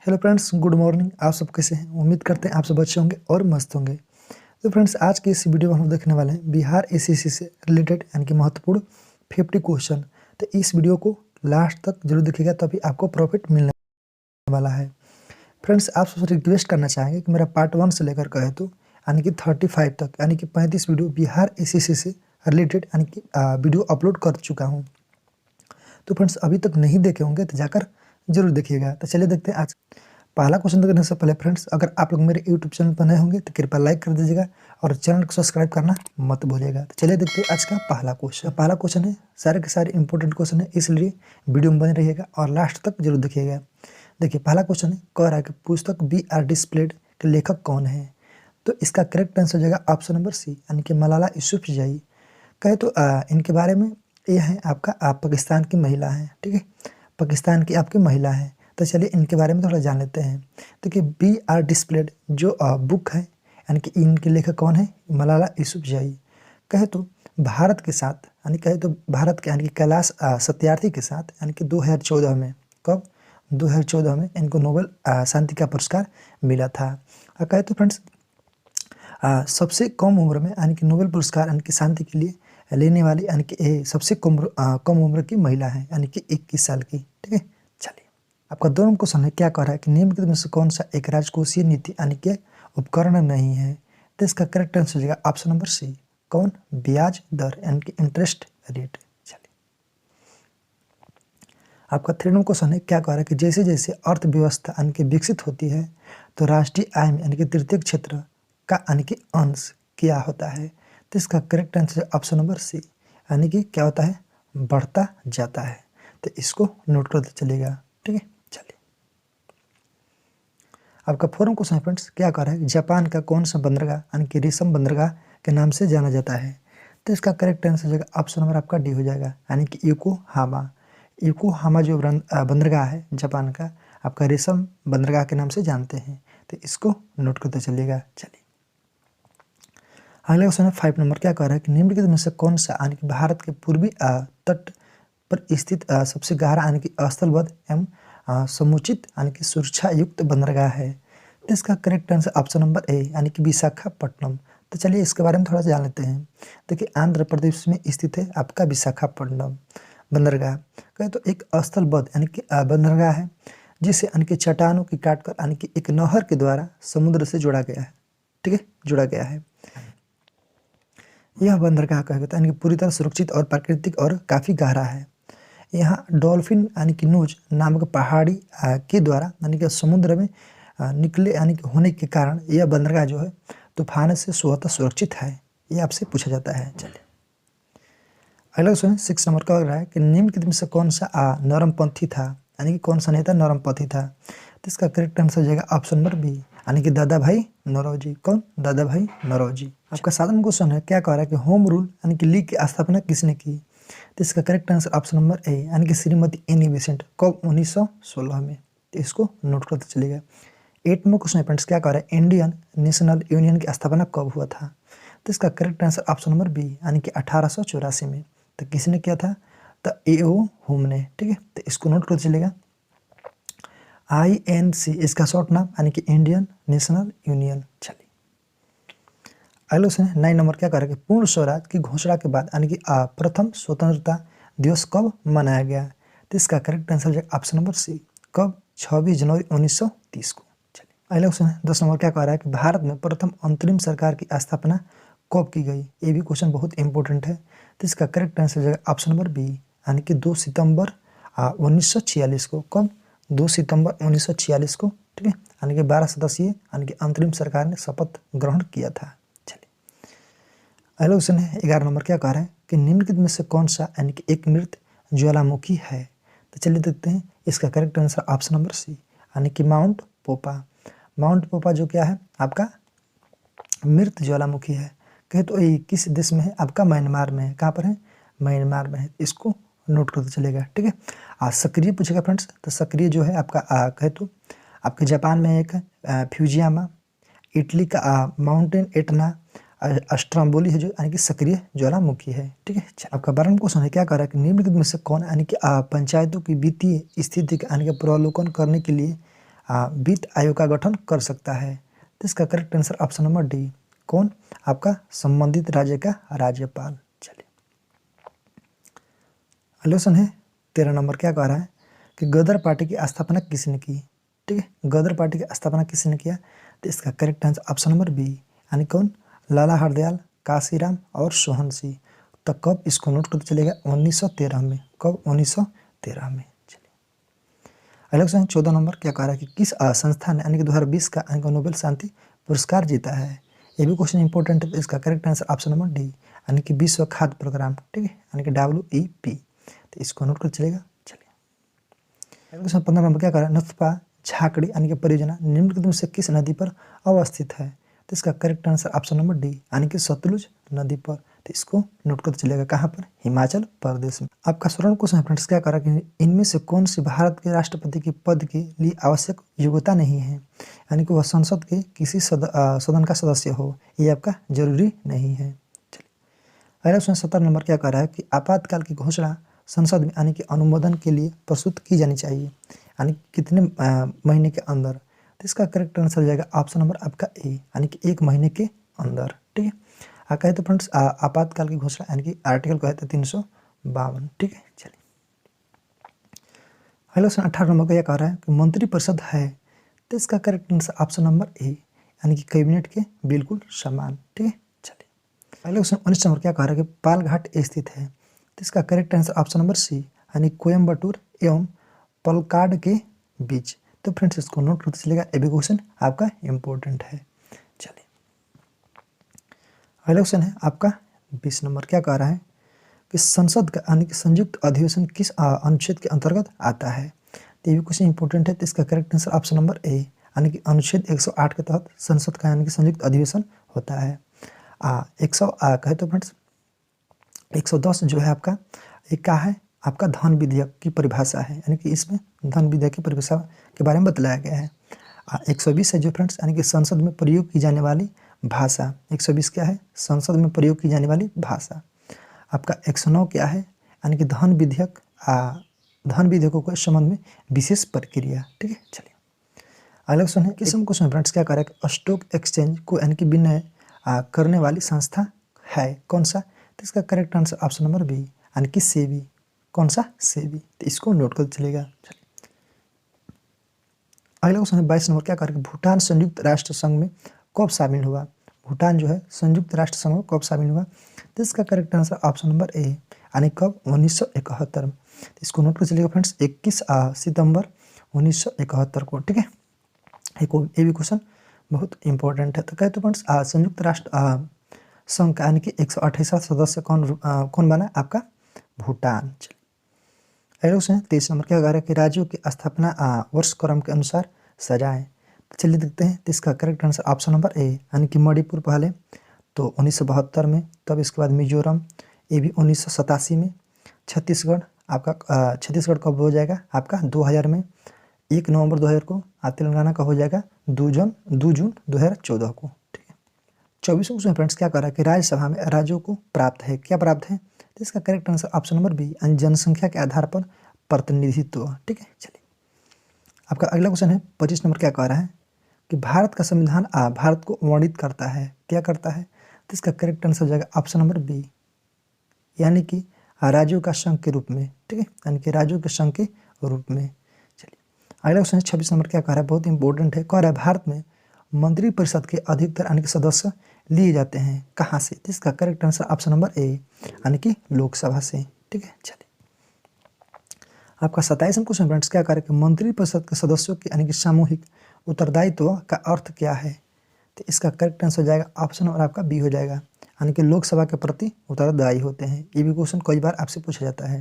Hello friends, good morning. आप सब कैसे हैं? उम्मीद करते हैं आप सब अच्छे होंगे और मस्त होंगे। तो फ्रेंड्स, आज की इस वीडियो में हम देखने वाले हैं बिहार एसएससी से रिलेटेड यानी कि महत्वपूर्ण 50 क्वेश्चन। तो इस वीडियो को लास्ट तक जरूर देखिएगा, तभी आपको प्रॉफिट मिलने वाला है। फ्रेंड्स, आप सबसे रिक्वेस्ट करना चाहेंगे कि मेरा पार्ट 1 से लेकर कहे तो यानी कि 35 तक यानी कि 35 वीडियो बिहार एसएससी से रिलेटेड यानी कि वीडियो अपलोड कर चुका हूँ। तो फ्रेंड्स, अभी तक नहीं देखे होंगे तो जाकर जरूर देखिएगा। तो चलिए देखते हैं आज पहला क्वेश्चन देखने से पहले फ्रेंड्स, अगर आप लोग मेरे यूट्यूब चैनल पर नए होंगे तो कृपया लाइक कर दीजिएगा और चैनल को सब्सक्राइब करना मत भूलिएगा। तो चलिए देखते हैं आज का पहला क्वेश्चन। पहला क्वेश्चन है, सारे के सारे इंपॉर्टेंट क्वेश्चन है, इसलिए वीडियो में बने रहिएगा और लास्ट तक जरूर देखिएगा। देखिए, पहला क्वेश्चन है, कह रहा है कि पुस्तक बी आर डिस्प्लेड के लेखक कौन है? तो इसका करेक्ट आंसर हो जाएगा ऑप्शन नंबर सी यानी कि मलाला यूसुफजई। कहे तो इनके बारे में ये है आपका पाकिस्तान की महिला है, ठीक है, पाकिस्तान की आपकी महिला है। तो चलिए इनके बारे में थोड़ा जान लेते हैं। देखिए, बी आर डिस्प्लेड जो बुक है यानी कि इनके लेखक कौन है? मलाला यूसुफजई। कहे तो भारत के साथ यानी कहे तो भारत के यानी कि कैलाश सत्यार्थी के साथ यानी कि 2014 में, कब? 2014 में इनको नोबेल शांति का पुरस्कार मिला था। कहे तो फ्रेंड्स, सबसे कम उम्र में यानी कि नोबेल पुरस्कार यानी कि शांति के लिए लेने वाली यानी कि सबसे कम उम्र की महिला है यानी कि 21 साल की, ठीक है। चलिए, आपका दोनों क्वेश्चन है, क्या कह रहा है कि निम्नलिखित में से कौन सा एक राजकोषीय नीति यानी कि उपकरण नहीं है? तो इसका करेक्ट आंसर हो जाएगा ऑप्शन नंबर सी, कौन? ब्याज दर यानी कि इंटरेस्ट रेट। चलिए, आपका 3 नंबर क्वेश्चन है, क्या कह रहा है कि जैसे जैसे अर्थव्यवस्था यानी कि विकसित होती है तो राष्ट्रीय आय में यानी कि तृतीय क्षेत्र का यानी कि अंश क्या होता है? तो इसका correct answer option number C यानी कि क्या होता है? बढ़ता जाता है। तो इसको नोट करते चलेगा, ठीक है। चलिए, आपका 4 क्वेश्चन है फ्रेंड्स, क्या कह रहा है जापान का कौन सा बंदरगाह यानी कि रेशम बंदरगाह के नाम से जाना जाता है? तो इसका करेक्ट आंसर हो जाएगा ऑप्शन नंबर आपका डी हो जाएगा यानी कि योकोहामा। योकोहामा जो बंदरगाह है जापान का, आपका रेशम बंदरगाह के नाम से जानते हैं। तो इसको नोट करते चलिएगा। चलिए, अगला क्वेश्चन है 5 नंबर, क्या कह रहा है कि निम्नलिखित में से कौन सा यानी कि भारत के पूर्वी तट पर स्थित सबसे गहरा यानी कि स्थलबद्ध एवं समुचित यानी कि सुरक्षा युक्त बंदरगाह है? तो इसका correct answer option number A यानी कि विशाखापट्टनम। तो चलिए इसके बारे में थोड़ा जान लेते हैं। देखिए, आंध्र प्रदेश में स्थित है आपका विशाखापट्टनम बंदरगाह। कहे तो एक स्थलबद्ध यानी कि बंदरगाह है जिसे यानी कि चट्टानों की काट कर यानी कि एक नहर के द्वारा समुद्र से जोड़ा गया है, ठीक है, जुड़ा गया है। यह बंदरगाह कहा गया यानी कि पूरी तरह सुरक्षित और प्राकृतिक और काफ़ी गहरा है। यहाँ डॉल्फिन यानी कि नोज नामक पहाड़ी के द्वारा यानी कि समुद्र में निकले यानी कि होने के कारण यह बंदरगाह जो है तूफान से स्वतः सुरक्षित है। ये आपसे पूछा जाता है। चलिए, अगला क्वेश्चन 6 नंबर का लग रहा है कि निम्नलिखित में से कौन सा नरमपंथी था यानी कि कौन सा नेता नरमपंथी था? तो इसका करेक्ट आंसर हो जाएगा ऑप्शन नंबर बी यानी कि दादा भाई नौरोजी। कौन? दादा भाई नौरोजी। आपका 7वां क्वेश्चन है, क्या कह रहा है कि होम रूल यानी कि लीग की स्थापना किसने की? तो इसका correct answer option number A यानी कि श्रीमती एनी बेसेंट। कब? 1916 में। तो इसको नोट करते चलिएगा। 8 नंबर क्वेश्चन फ्रेंड्स, क्या कह रहा है इंडियन नेशनल यूनियन की स्थापना कब हुआ था? तो इसका correct answer option number B यानी कि 1884 में। तो किसने किया था? तो ए.ओ. होम ने, ठीक है। तो इसको नोट करते चलेगा। INC इसका शॉर्ट नाम यानी कि इंडियन नेशनल यूनियन। चलिए, अगला क्वेश्चन है 9 नंबर, क्या कर रहा है कि पूर्ण स्वराज की घोषणा के बाद यानी कि प्रथम स्वतंत्रता दिवस कब मनाया गया? तो इसका करेक्ट आंसर है ऑप्शन नंबर सी, कब? 26 जनवरी 1930 को। चलिए, अगला क्वेश्चन है 10 नंबर, क्या कह रहा है कि भारत में प्रथम अंतरिम सरकार की स्थापना कब की गई? ये भी क्वेश्चन बहुत इंपॉर्टेंट है। तो इसका करेक्ट आंसर है ऑप्शन नंबर बी यानी कि 2 सितंबर 1946 को। कब? 2 सितंबर 1946 को, ठीक है। यानी कि 12 सदस्यीय यानी कि अंतरिम सरकार ने शपथ ग्रहण किया था। चलिए, अगला क्वेश्चन है 11 नंबर, क्या कह रहा है कि निम्नलिखित में से कौन सा यानी कि एक मृत ज्वालामुखी है? तो चलिए देखते हैं। इसका correct answer option number C यानी कि माउंट पोपा। माउंट पोपा जो क्या है आपका मृत ज्वालामुखी है। कहे तो ये किस देश में है? आपका म्यांमार में है। कहाँ पर है? म्यांमार में है। इसको नोट करते चलेगा, ठीक है। सक्रिय पूछेगा फ्रेंड्स, तो सक्रिय जो है आपका कहे तो आपके जापान में एक फ्यूजियामा, इटली का माउंटेन एटना, अस्ट्राम्बोली है जो यानी कि सक्रिय ज्वालामुखी है, ठीक है। आपका 12वां क्वेश्चन है, क्या कह रहा है कि निम्नलिखित में से कौन यानी कि पंचायतों की वित्तीय स्थिति का यानी कि प्रवलोकन करने के लिए वित्त आयोग का गठन कर सकता है? तो इसका correct answer option number D. कौन? आपका संबंधित राज्य का राज्यपाल। चलिए क्वेश्चन है 13 नंबर, क्या कह रहा है कि गदर पार्टी की स्थापना किसने की? ठीक है, गदर पार्टी की स्थापना किसने किया? तो इसका correct answer option number B, यानी कौन? लाला हरदयाल, काशीराम और सोहन सिंह। तो कब? इसको नोट करते चलेगा 1913 में। कब? 1913 में। चलिए अगला क्वेश्चन 14 नंबर, क्या कह रहा है कि किस संस्था ने यानी कि 2020 का नोबेल शांति पुरस्कार जीता है? ये भी क्वेश्चन इंपॉर्टेंट है। तो इसका correct answer option number D, यानी कि विश्व खाद्य प्रोग्राम। ठीक है, यानी कि WEP। तो इसको नोट कर चलेगा। चलिए अगला क्वेश्चन 15 नंबर, क्या कर रहा है? नथपा झाकड़ी यानी कि परियोजना निम्नलिखित में से किस नदी पर अवस्थित है? तो इसका correct answer option number D, यानी कि सतलुज नदी पर। तो इसको नोट करते चलेगा। कहाँ पर? हिमाचल प्रदेश में। आपका स्वर्ण क्वेश्चन फ्रेंड्स, क्या करा कि इनमें से कौन सी भारत के राष्ट्रपति के पद के लिए आवश्यक योग्यता नहीं है? यानी कि वह संसद के किसी सदन का सदस्य हो, ये आपका जरूरी नहीं है। चलिए अगला क्वेश्चन 17 नंबर, क्या कह रहा है कि आपातकाल की घोषणा संसद में यानी कि अनुमोदन के लिए प्रस्तुत की जानी चाहिए, यानी कितने महीने के अंदर? तो इसका करेक्ट आंसर जाएगा ऑप्शन नंबर आपका ए, यानी कि 1 महीने के अंदर। ठीक है, कहे तो फ्रेंड्स आपातकाल की घोषणा यानी कि आर्टिकल कहे तो 352। ठीक है, चलिए अगला क्वेश्चन 18 नंबर का यह कह रहा है कि मंत्रिपरिषद है। तो इसका correct answer option number A, यानी कि कैबिनेट के बिल्कुल समान। ठीक है, चलिए अगला क्वेश्चन 19 नंबर, क्या कह रहा है कि पालघाट स्थित है? तो इसका correct answer option number C, यानी कोयम्बटूर एवं पलक्काड के बीच। तो फ्रेंड्स इसको नोट करते चलेगा। ये भी क्वेश्चन आपका इंपॉर्टेंट है। चलिए अगला क्वेश्चन है आपका 20 नंबर, क्या कह रहा है कि संसद का यानी कि संयुक्त अधिवेशन किस अनुच्छेद के अंतर्गत आता है? तो ये भी क्वेश्चन इंपॉर्टेंट है। तो इसका correct answer option number A, यानी कि अनुच्छेद 108 के तहत संसद का यानी कि संयुक्त अधिवेशन होता है। 100 कहे तो फ्रेंड्स 110 जो है आपका एक क्या है? आपका धन विधेयक की परिभाषा है, यानी कि इसमें धन विधेयक की परिभाषा के बारे में बतलाया गया है। 120 है जो फ्रेंड्स, यानी कि संसद में प्रयोग की जाने वाली भाषा। 120 क्या है? संसद में प्रयोग की जाने वाली भाषा। आपका 109 क्या है? यानी कि धन विधेयकों के संबंध में विशेष प्रक्रिया। ठीक है, चलिए अगला क्वेश्चन है किस्म क्वेश्चन फ्रेंड्स, क्या करें? स्टॉक एक्सचेंज को यानी कि विनय करने वाली संस्था है, कौन सा? तो इसका correct answer option number B, यानी कि सेबी। कौन सा? सेबी। तो इसको नोट कर चलेगा। अगला क्वेश्चन है 22 नंबर, क्या करें? भूटान संयुक्त राष्ट्र संघ में कब शामिल हुआ? भूटान जो है संयुक्त राष्ट्र संघ में कब शामिल हुआ? तो इसका correct answer option number A, यानी कब? 1971 में। तो इसको नोट कर चलेगा फ्रेंड्स, 21 सितंबर 1971 को। ठीक है, ये भी क्वेश्चन बहुत इंपॉर्टेंट है। तो कहते फ्रेंड्स संयुक्त राष्ट्र संघ का यानी कि 128वां सदस्य कौन बना? आपका भूटान। अगला क्वेश्चन 23 नंबर, क्या कह रहा है कि राज्यों की स्थापना वर्ष क्रम के अनुसार सजाएं? तो चलिए देखते हैं। तो इसका correct answer option number A, यानी कि मणिपुर पहले तो 1972 में, तब इसके बाद मिजोरम, ये भी 1987 में। छत्तीसगढ़ आपका छत्तीसगढ़ कब हो जाएगा? आपका 2000 में। 1 नवंबर 2000 को। तेलंगाना का हो जाएगा 2 जून 2014 को। ठीक है, 24वें क्वेश्चन फ्रेंड्स, क्या कर रहा है कि राज्यसभा में राज्यों को प्राप्त है, क्या प्राप्त है? तो इसका correct answer option number B, जनसंख्या के आधार पर प्रतिनिधित्व। ठीक है, चलिए आपका अगला क्वेश्चन है 25 नंबर, क्या कह रहा है कि भारत का संविधान भारत को वर्णित करता है, क्या करता है? तो इसका करेक्ट आंसर हो जाएगा ऑप्शन नंबर बी, यानी कि राज्यों का संघ के रूप में। ठीक है, यानी कि राज्यों के संघ के रूप में। चलिए अगला क्वेश्चन 26 नंबर, क्या कह रहा है? बहुत इंपॉर्टेंट है। कह रहा है भारत में मंत्रिपरिषद के अधिकतर यानी कि सदस्य लिए जाते हैं कहाँ से? तो इसका correct answer option number A, यानी कि लोकसभा से। ठीक है, चलिए आपका 27वां क्वेश्चन फ्रेंड्स, क्या करें कि मंत्रिपरिषद के सदस्यों के यानी कि सामूहिक उत्तरदायित्व का अर्थ क्या है? तो इसका करेक्ट आंसर हो जाएगा ऑप्शन नंबर आपका बी हो जाएगा, यानी कि लोकसभा के प्रति उत्तरदायी होते हैं। ये भी क्वेश्चन कई बार आपसे पूछा जाता है।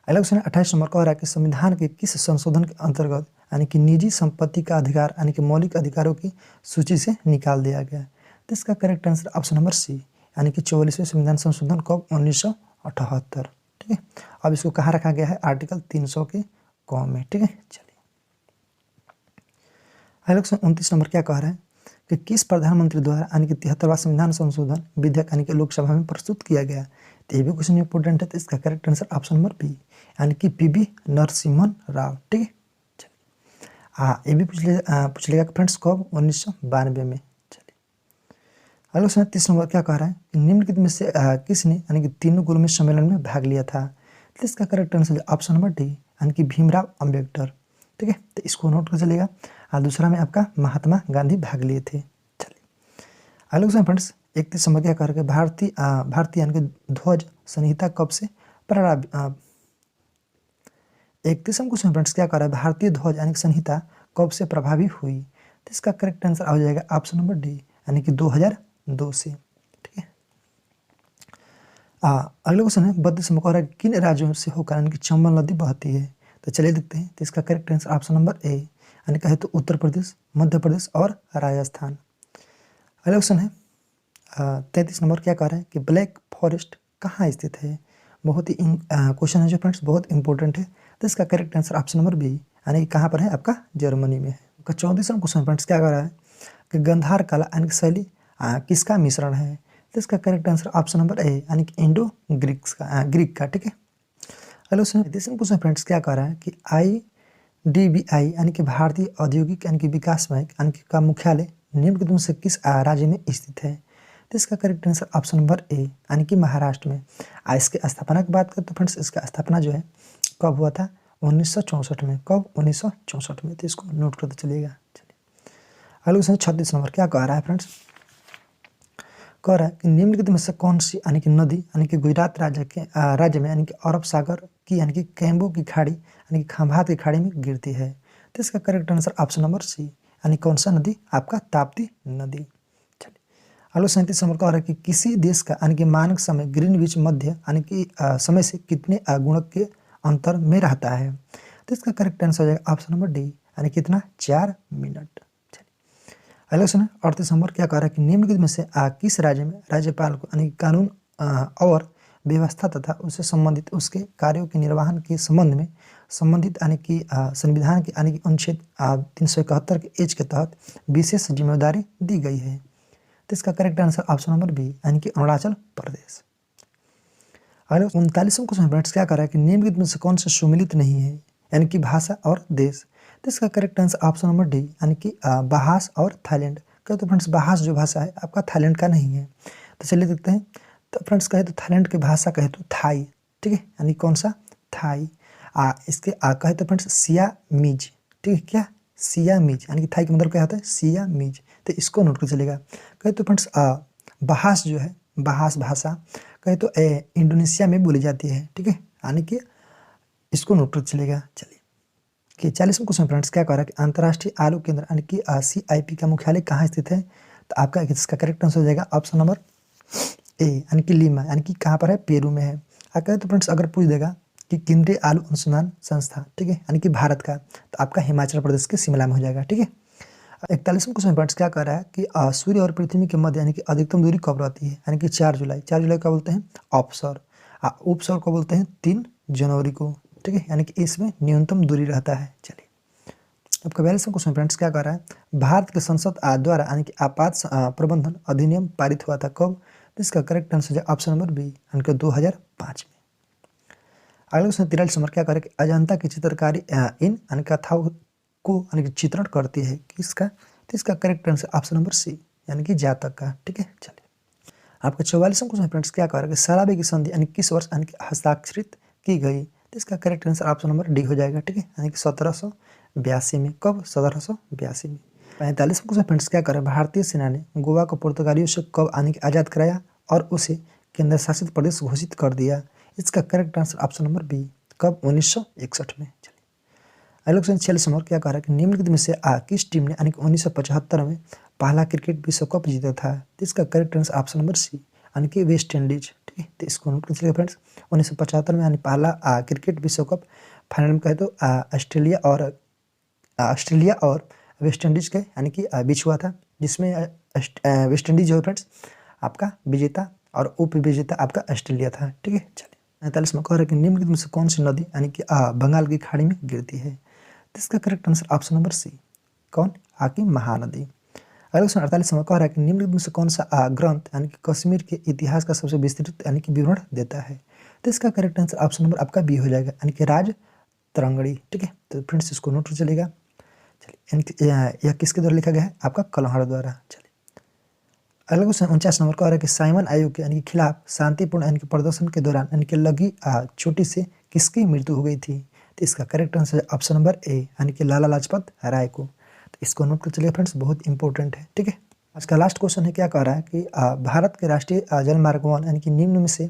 अगला क्वेश्चन 28 नंबर, कह रहा है कि संविधान के किस संशोधन के अंतर्गत यानी कि निजी संपत्ति का अधिकार यानी कि मौलिक अधिकारों की सूची से निकाल दिया गया? तो इसका correct answer option number C, यानी कि 44वें संविधान संशोधन कब? 1978। ठीक है, अब इसको कहाँ रखा गया है? आर्टिकल 300 के कॉम में। ठीक है, चलिए अगला क्वेश्चन 29 नंबर, क्या कह रहा है कि किस प्रधानमंत्री द्वारा यानी कि 73वां संविधान संशोधन विधेयक यानी कि लोकसभा में प्रस्तुत किया गया? तो ये भी क्वेश्चन इंपॉर्टेंट है। तो इसका correct answer option number B, यानी कि PV नरसिम्हन राव। ठीक है, ये भी पूछ लेगा फ्रेंड्स कब, 1992 में। चलिए अगला क्वेश्चन 30 नंबर क्या कह रहा है कि निम्नलिखित में से किसने यानी कि तीनों गोलमेज सम्मेलन में भाग लिया था। तो इसका correct answer option number D यानी कि भीमराव अम्बेडकर। ठीक है, तो इसको नोट कर चलेगा। दूसरा में आपका महात्मा गांधी भाग लिए थे। चलिए अगला क्वेश्चन फ्रेंड्स 31 नंबर क्या कह रहा है, भारतीय यानी कि ध्वज संहिता कब से प्रारंभ 31वां क्वेश्चन फ्रेंड्स क्या कर रहा है, भारतीय ध्वज यानी कि संहिता कब से प्रभावी हुई। तो इसका करेक्ट आंसर आ जाएगा ऑप्शन नंबर डी यानी कि 2002 से। ठीक है, अगला क्वेश्चन है 32 नंबर कह रहा है किन राज्यों से होकर यानी कि चंबल नदी बहती है। तो चलिए देखते हैं। तो इसका correct answer option number A यानी कहे तो उत्तर प्रदेश, मध्य प्रदेश और राजस्थान। अगला क्वेश्चन है 33 नंबर क्या कह रहा है कि ब्लैक फॉरेस्ट कहाँ स्थित है। बहुत ही क्वेश्चन है जो फ्रेंड्स बहुत इंपॉर्टेंट है। तो इसका correct answer option number B यानी कि कहाँ पर है, आपका जर्मनी में है। आपका 34वां क्वेश्चन फ्रेंड्स क्या कह रहा है कि गंधार कला यानी कि शैली किसका मिश्रण है। तो इसका correct answer option number A यानी कि इंडो ग्रीक का। ठीक है, हेलो सर क्वेश्चन फ्रेंड्स क्या कह रहा है कि IDBI यानी कि भारतीय औद्योगिक यानी कि विकास बैंक यानी कि का मुख्यालय निम्नलिखित में से किस राज्य में स्थित है। तो इसका correct answer option number A यानी कि महाराष्ट्र में। इसके स्थापना की बात करें तो फ्रेंड्स इसका स्थापना जो है कब हुआ था, 1964 में। कब, 1964 में। तो इसको नोट करते चलिएगा। चलिए अगला क्वेश्चन 36 नंबर क्या कह रहा है फ्रेंड्स, कह रहा है कि निम्नलिखित में से कौन सी यानी कि नदी यानी कि गुजरात राज्य में यानी कि अरब सागर की यानी कि कैम्बो की खाड़ी यानी कि खंभात की खाड़ी में गिरती है। तो इसका correct answer option number C यानी कौन सा नदी, आपका ताप्ती नदी। चलिए अगला 37 नंबर कह रहा है कि किसी देश का यानी कि मानक समय ग्रीनविच मध्य यानी कि समय से कितने गुणक के अंतर में रहता है। तो इसका करेक्ट आंसर हो जाएगा ऑप्शन नंबर डी यानी कितना, 4 मिनट। अगला क्वेश्चन है 38 नंबर क्या कह रहा है कि निम्नलिखित में से किस राज्य में राज्यपाल को यानी कानून और व्यवस्था तथा उससे संबंधित उसके कार्यों के निर्वहन के संबंध में संबंधित यानी कि संविधान के यानी कि अनुच्छेद 371 के एच के तहत विशेष जिम्मेदारी दी गई है। तो इसका correct answer option number B यानी कि अरुणाचल प्रदेश। अगला 39वां क्वेश्चन फ्रेंड्स क्या कर रहा है कि निम्नलिखित में से कौन सा सुमिलित नहीं है यानी कि भाषा और देश। तो इसका correct answer option number D यानी कि बहास और थाईलैंड। कहे तो फ्रेंड्स बहास जो भाषा है आपका थाईलैंड का नहीं है। तो चलिए देखते हैं। तो फ्रेंड्स कहे तो थाईलैंड की भाषा कहे तो थाई। ठीक है, यानी कौन सा, थाई। इसके कहे तो फ्रेंड्स सियामीज। ठीक है, क्या, सियामीज यानी कि थाई का मतलब क्या होता है, सियामीज। तो इसको नोट कर चलेगा। कहे तो फ्रेंड्स बहास जो है, बहास भाषा कहे तो इंडोनेशिया में बोली जाती है। ठीक है, यानी कि इसको नोट कर चलेगा। चलिए कि 40वां क्वेश्चन फ्रेंड्स क्या कह रहा है कि अंतर्राष्ट्रीय आलू केंद्र यानी कि CIP का मुख्यालय कहाँ स्थित है। तो आपका इसका करेक्ट आंसर हो जाएगा ऑप्शन नंबर ए यानी कि लीमा यानी कि कहाँ पर है, पेरू में है। कहें तो फ्रेंड्स अगर पूछ देगा कि केंद्रीय आलू अनुसंधान संस्था, ठीक है, यानी कि भारत का, तो आपका हिमाचल प्रदेश के शिमला में हो जाएगा। ठीक है, 41वां क्वेश्चन फ्रेंड्स क्या कर रहा है कि सूर्य और पृथ्वी के मध्य यानी कि अधिकतम दूरी कब रहती है, यानी कि 4 जुलाई। 4 जुलाई का बोलते हैं अवसर, उपसर को बोलते हैं 3 जनवरी को। ठीक है, यानी कि इसमें न्यूनतम दूरी रहता है। चलिए आपका 42वां क्वेश्चन फ्रेंड्स क्या कर रहा है, भारत के संसद द्वारा यानी कि आपात प्रबंधन अधिनियम पारित हुआ था कब। तो इसका करेक्ट आंसर है ऑप्शन नंबर बी यानी कि 2005 में। अगला क्वेश्चन 43 नंबर क्या करे कि अजंता की चित्रकारी इन यानी कथाओं को यानी कि चित्रण करती है किसका। तो इसका correct answer option number C यानी कि जातक का। ठीक है, चलिए आपका 44वां क्वेश्चन फ्रेंड्स क्या कर रहा है कि सराबे की संधि यानी किस वर्ष यानी कि हस्ताक्षरित की गई। तो इसका correct answer option number D हो जाएगा। ठीक है, यानी कि 1782 में। कब, 1782 में। 45वां क्वेश्चन फ्रेंड्स क्या कर रहा है, भारतीय सेना ने गोवा को पुर्तगालियों से कब आने के आज़ाद कराया और उसे केंद्र शासित प्रदेश घोषित कर दिया। इसका correct answer option number B, कब, 1961 में। चलिए अगला क्वेश्चन 46 नंबर क्या कह रहा है कि निम्नलिखित में से किस टीम ने यानी कि 1975 में पहला क्रिकेट विश्व कप जीता था। तो इसका correct answer option number C यानी कि वेस्ट इंडीज। ठीक है, तो इसको नोट कर चलिए फ्रेंड्स। 1975 में यानी पहला क्रिकेट विश्व कप फाइनल में कहे तो ऑस्ट्रेलिया और वेस्ट इंडीज के यानी कि बीच हुआ था, जिसमें वेस्ट इंडीज जो है फ्रेंड्स आपका विजेता और उप विजेता आपका ऑस्ट्रेलिया था। ठीक है, चलिए 45 में कह रहा है कि निम्नलिखित में से कौन सी नदी यानी कि बंगाल की खाड़ी में गिरती है। तो इसका correct answer option number C, कौन, आकी महानदी। अगला क्वेश्चन 48 में कह रहा है कि निम्नलिखित में से कौन सा ग्रंथ यानी कि कश्मीर के इतिहास का सबसे विस्तृत यानी कि विवरण देता है। तो इसका करेक्ट आंसर ऑप्शन नंबर आपका बी हो जाएगा यानी कि राज तरंगड़ी। ठीक है, तो फ्रेंड्स इसको नोट चलेगा। चलिए यह किसके द्वारा लिखा गया है? आपका कलहड़ द्वारा। चलिए अगला क्वेश्चन 49 नंबर का आ रहा है कि साइमन आयोग के यानी कि खिलाफ शांतिपूर्ण यानी कि प्रदर्शन के दौरान यानी कि लगी चोटी से किसकी मृत्यु हो गई थी? तो इसका करेक्ट आंसर है ऑप्शन नंबर ए यानी कि लाला लाजपत राय को। तो इसको नोट कर चलिए फ्रेंड्स, बहुत इंपॉर्टेंट है। ठीक है, आज का लास्ट क्वेश्चन है, क्या कह रहा है कि भारत के राष्ट्रीय जलमार्ग वन यानी कि निम्न में से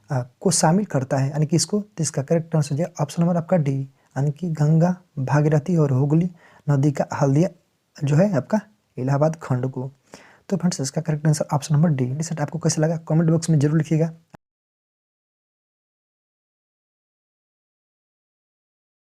को शामिल करता है यानी कि इसको। तो इसका करेक्ट आंसर है ऑप्शन नंबर आपका डी यानी कि गंगा, भागीरथी और हुगली नदी का हल्दिया जो है आपका इलाहाबाद खंड को। तो फ्रेंड्स इसका correct answer option number D. Set आपको कैसा लगा कमेंट बॉक्स में जरूर लिखिएगा।